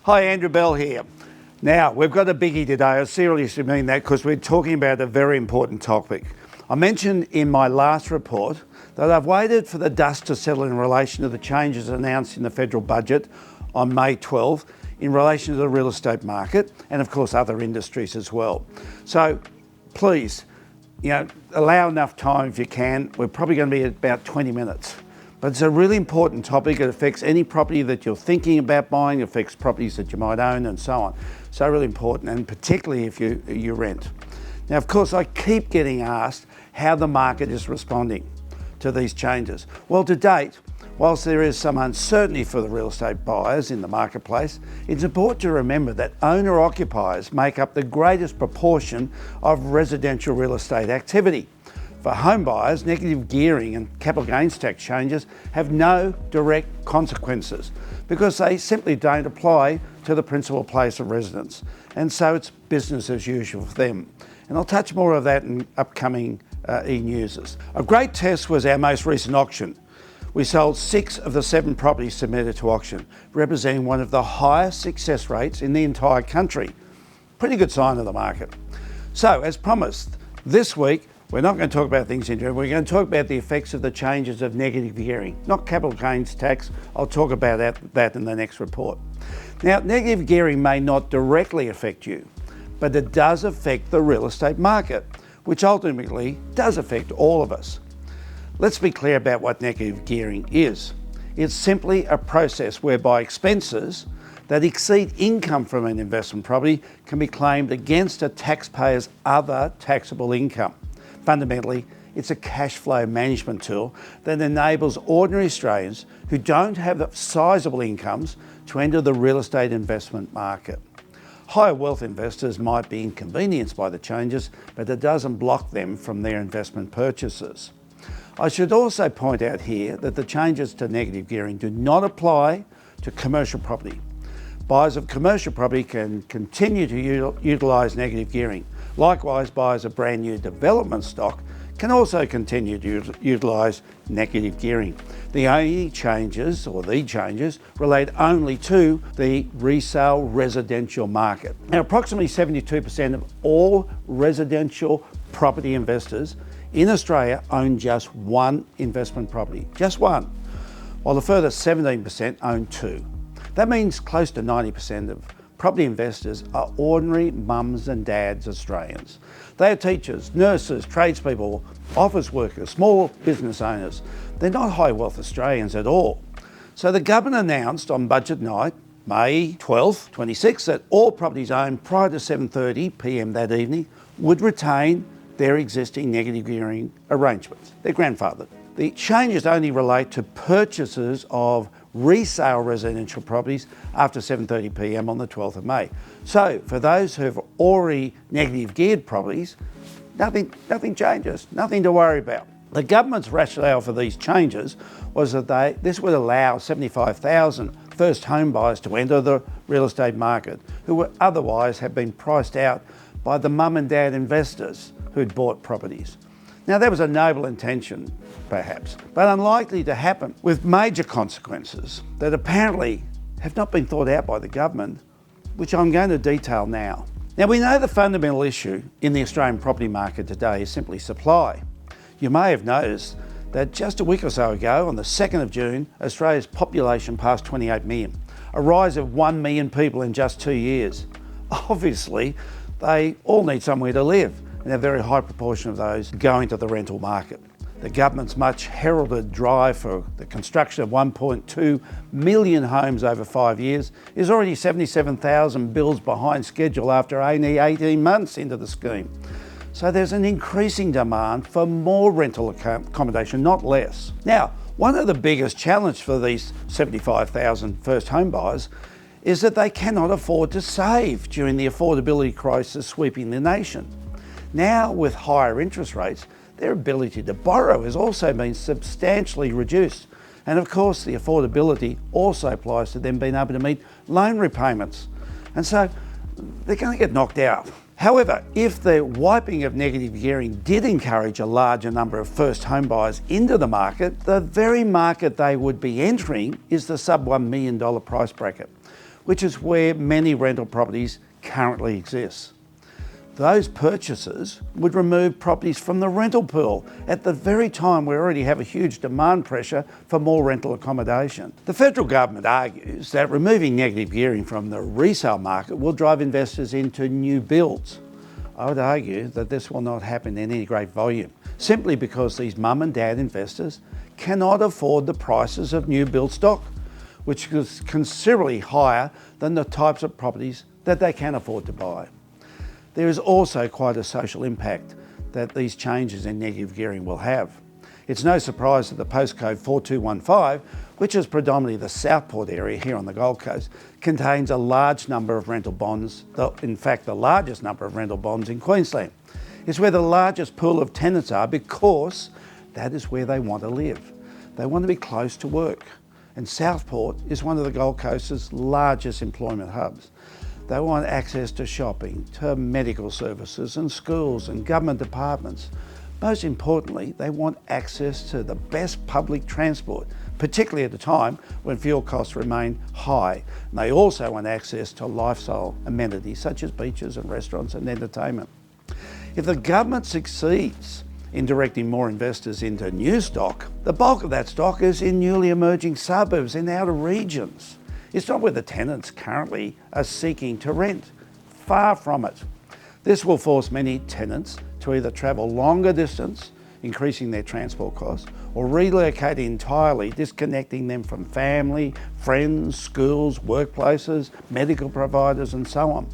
Hi, Andrew Bell here. Now, we've got a biggie today. I seriously mean that because we're talking about a very important topic. I mentioned in my last report that I've waited for the dust to settle in relation to the changes announced in the federal budget on May 12 in relation to the real estate market and, of course, other industries as well. So please, allow enough time if you can. We're probably going to be at about 20 minutes. But it's a really important topic. It affects any property that you're thinking about buying, it affects properties that you might own and so on. So really important, and particularly if you rent. Now, of course, I keep getting asked how the market is responding to these changes. Well, to date, whilst there is some uncertainty for the real estate buyers in the marketplace, it's important to remember that owner-occupiers make up the greatest proportion of residential real estate activity. For home buyers, negative gearing and capital gains tax changes have no direct consequences because they simply don't apply to the principal place of residence. And so it's business as usual for them. And I'll touch more of that in upcoming e-newses. A great test was our most recent auction. We sold 6 of the 7 properties submitted to auction, representing one of the highest success rates in the entire country. Pretty good sign of the market. So, as promised, this week, we're not going to talk about things in general. We're going to talk about the effects of the changes of negative gearing, not capital gains tax. I'll talk about that in the next report. Now, negative gearing may not directly affect you, but it does affect the real estate market, which ultimately does affect all of us. Let's be clear about what negative gearing is. It's simply a process whereby expenses that exceed income from an investment property can be claimed against a taxpayer's other taxable income. Fundamentally, it's a cash flow management tool that enables ordinary Australians who don't have sizable incomes to enter the real estate investment market. Higher wealth investors might be inconvenienced by the changes, but it doesn't block them from their investment purchases. I should also point out here that the changes to negative gearing do not apply to commercial property. Buyers of commercial property can continue to utilise negative gearing. Likewise, buyers of brand new development stock can also continue to utilise negative gearing. The changes relate only to the resale residential market. Now, approximately 72% of all residential property investors in Australia own just one investment property, just one, while a further 17% own 2. That means close to 90% of property investors are ordinary mums and dads Australians. They are teachers, nurses, tradespeople, office workers, small business owners. They're not high wealth Australians at all. So the government announced on budget night, May 12th, 26, that all properties owned prior to 7:30 p.m. that evening would retain their existing negative gearing arrangements. They're grandfathered. The changes only relate to purchases of resale residential properties after 7:30 p.m. on the 12th of May. So for those who have already negative geared properties, nothing changes, nothing to worry about. The government's rationale for these changes was that this would allow 75,000 first home buyers to enter the real estate market who would otherwise have been priced out by the mum and dad investors who'd bought properties. Now, that was a noble intention, perhaps, but unlikely to happen, with major consequences that apparently have not been thought out by the government, which I'm going to detail now. Now, we know the fundamental issue in the Australian property market today is simply supply. You may have noticed that just a week or so ago, on the 2nd of June, Australia's population passed 28 million, a rise of 1 million people in just 2 years. Obviously, they all need somewhere to live, and a very high proportion of those going to the rental market. The government's much heralded drive for the construction of 1.2 million homes over 5 years is already 77,000 bills behind schedule after only 18 months into the scheme. So there's an increasing demand for more rental accommodation, not less. Now, one of the biggest challenges for these 75,000 first home buyers is that they cannot afford to save during the affordability crisis sweeping the nation. Now, with higher interest rates, their ability to borrow has also been substantially reduced. And of course, the affordability also applies to them being able to meet loan repayments. And so they're going to get knocked out. However, if the wiping of negative gearing did encourage a larger number of first home buyers into the market, the very market they would be entering is the sub $1 million price bracket, which is where many rental properties currently exist. Those purchasers would remove properties from the rental pool at the very time we already have a huge demand pressure for more rental accommodation. The federal government argues that removing negative gearing from the resale market will drive investors into new builds. I would argue that this will not happen in any great volume, simply because these mum and dad investors cannot afford the prices of new build stock, which is considerably higher than the types of properties that they can afford to buy. There is also quite a social impact that these changes in negative gearing will have. It's no surprise that the postcode 4215, which is predominantly the Southport area here on the Gold Coast, contains a large number of rental bonds, in fact the largest number of rental bonds in Queensland. It's where the largest pool of tenants are because that is where they want to live. They want to be close to work. And Southport is one of the Gold Coast's largest employment hubs. They want access to shopping, to medical services and schools and government departments. Most importantly, they want access to the best public transport, particularly at a time when fuel costs remain high. And they also want access to lifestyle amenities such as beaches and restaurants and entertainment. If the government succeeds in directing more investors into new stock, the bulk of that stock is in newly emerging suburbs in outer regions. It's not where the tenants currently are seeking to rent. Far from it. This will force many tenants to either travel longer distance, increasing their transport costs, or relocate entirely, disconnecting them from family, friends, schools, workplaces, medical providers, and so on.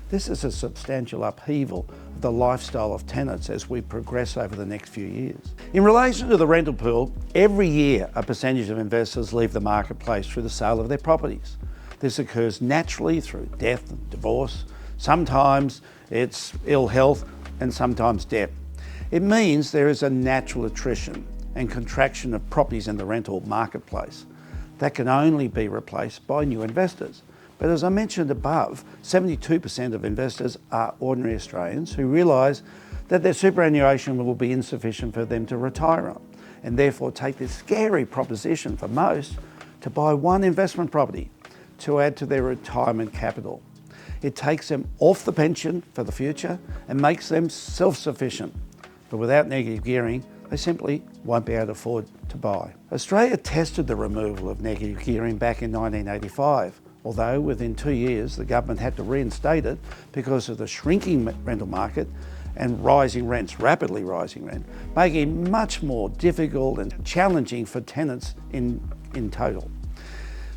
This is a substantial upheaval of the lifestyle of tenants as we progress over the next few years. In relation to the rental pool, every year a percentage of investors leave the marketplace through the sale of their properties. This occurs naturally through death and divorce. Sometimes it's ill health and sometimes debt. It means there is a natural attrition and contraction of properties in the rental marketplace that can only be replaced by new investors. But as I mentioned above, 72% of investors are ordinary Australians who realise that their superannuation will be insufficient for them to retire on, and therefore take this scary proposition for most to buy one investment property to add to their retirement capital. It takes them off the pension for the future and makes them self-sufficient. But without negative gearing, they simply won't be able to afford to buy. Australia tested the removal of negative gearing back in 1985. Although within 2 years the government had to reinstate it because of the shrinking rental market and rising rents, rapidly rising rent, making it much more difficult and challenging for tenants in total.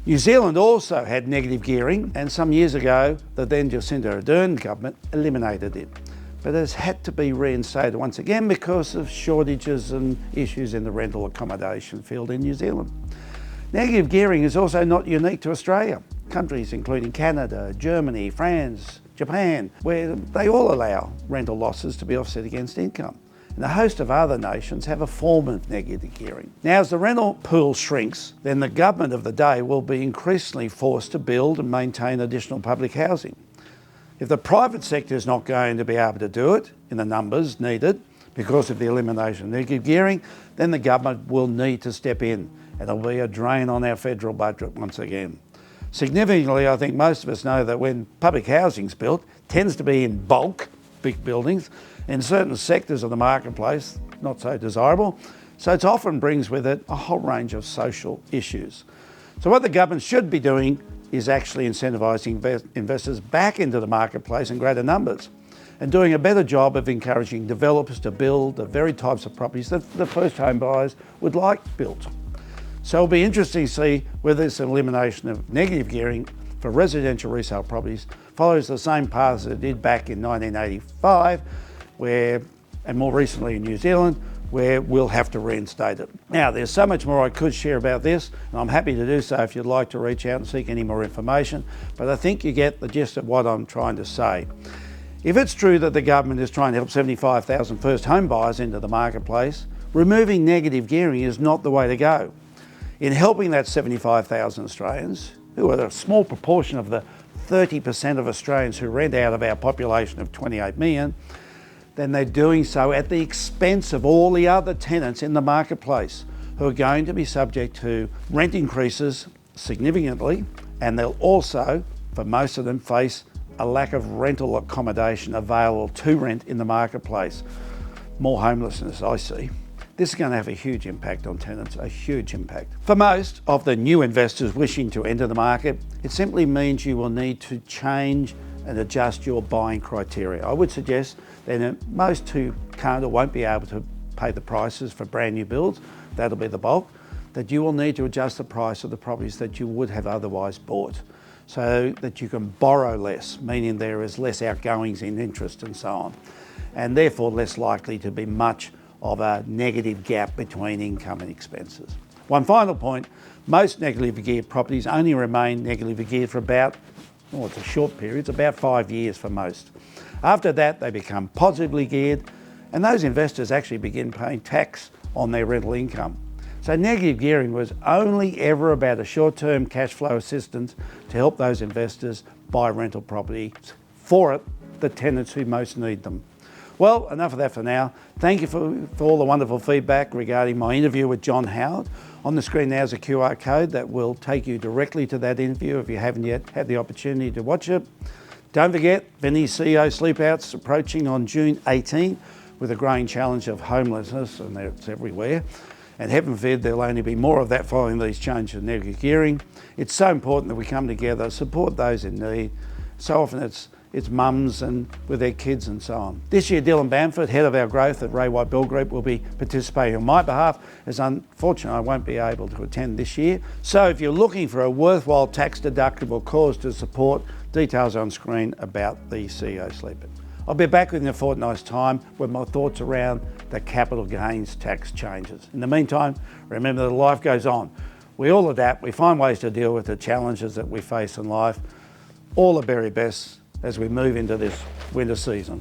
New Zealand also had negative gearing, and some years ago the then Jacinda Ardern government eliminated it. But it has had to be reinstated once again because of shortages and issues in the rental accommodation field in New Zealand. Negative gearing is also not unique to Australia. Countries including Canada, Germany, France, Japan, where they all allow rental losses to be offset against income. And a host of other nations have a form of negative gearing. Now, as the rental pool shrinks, then the government of the day will be increasingly forced to build and maintain additional public housing. If the private sector is not going to be able to do it in the numbers needed because of the elimination of negative gearing, then the government will need to step in, and there'll be a drain on our federal budget once again. Significantly, I think most of us know that when public housing's built, it tends to be in bulk, big buildings, in certain sectors of the marketplace, not so desirable, so it often brings with it a whole range of social issues. So what the government should be doing is actually incentivising investors back into the marketplace in greater numbers and doing a better job of encouraging developers to build the very types of properties that the first home buyers would like built. So it'll be interesting to see whether this elimination of negative gearing for residential resale properties follows the same path as it did back in 1985, and more recently in New Zealand, where we'll have to reinstate it. Now, there's so much more I could share about this, and I'm happy to do so if you'd like to reach out and seek any more information, but I think you get the gist of what I'm trying to say. If it's true that the government is trying to help 75,000 first home buyers into the marketplace, removing negative gearing is not the way to go. In helping that 75,000 Australians, who are a small proportion of the 30% of Australians who rent out of our population of 28 million, then they're doing so at the expense of all the other tenants in the marketplace who are going to be subject to rent increases significantly, and they'll also for most of them, face a lack of rental accommodation available to rent in the marketplace. More homelessness, I see. This is going to have a huge impact on tenants, a huge impact. For most of the new investors wishing to enter the market, it simply means you will need to change and adjust your buying criteria. I would suggest that most who can't or won't be able to pay the prices for brand new builds, that'll be the bulk, that you will need to adjust the price of the properties that you would have otherwise bought so that you can borrow less, meaning there is less outgoings in interest and so on, and therefore less likely to be much of a negative gap between income and expenses. One final point, most negatively geared properties only remain negatively geared for about, it's a short period, it's about 5 years for most. After that, they become positively geared, and those investors actually begin paying tax on their rental income. So negative gearing was only ever about a short-term cash flow assistance to help those investors buy rental properties for the tenants who most need them. Well, enough of that for now. Thank you for all the wonderful feedback regarding my interview with John Howard. On the screen now is a QR code that will take you directly to that interview if you haven't yet had the opportunity to watch it. Don't forget, Vinnie's CEO Sleepouts approaching on June 18 with a growing challenge of homelessness, and it's everywhere. And heaven forbid there'll only be more of that following these changes in negative gearing. It's so important that we come together, support those in need. So often it's mums and with their kids and so on. This year, Dylan Bamford, head of our growth at Ray White Build Group, will be participating on my behalf, as unfortunately I won't be able to attend this year. So if you're looking for a worthwhile tax deductible cause to support, details on screen about the CEO Sleeper. I'll be back within a fortnight's time with my thoughts around the capital gains tax changes. In the meantime, remember that life goes on. We all adapt, we find ways to deal with the challenges that we face in life. All the very best as we move into this winter season.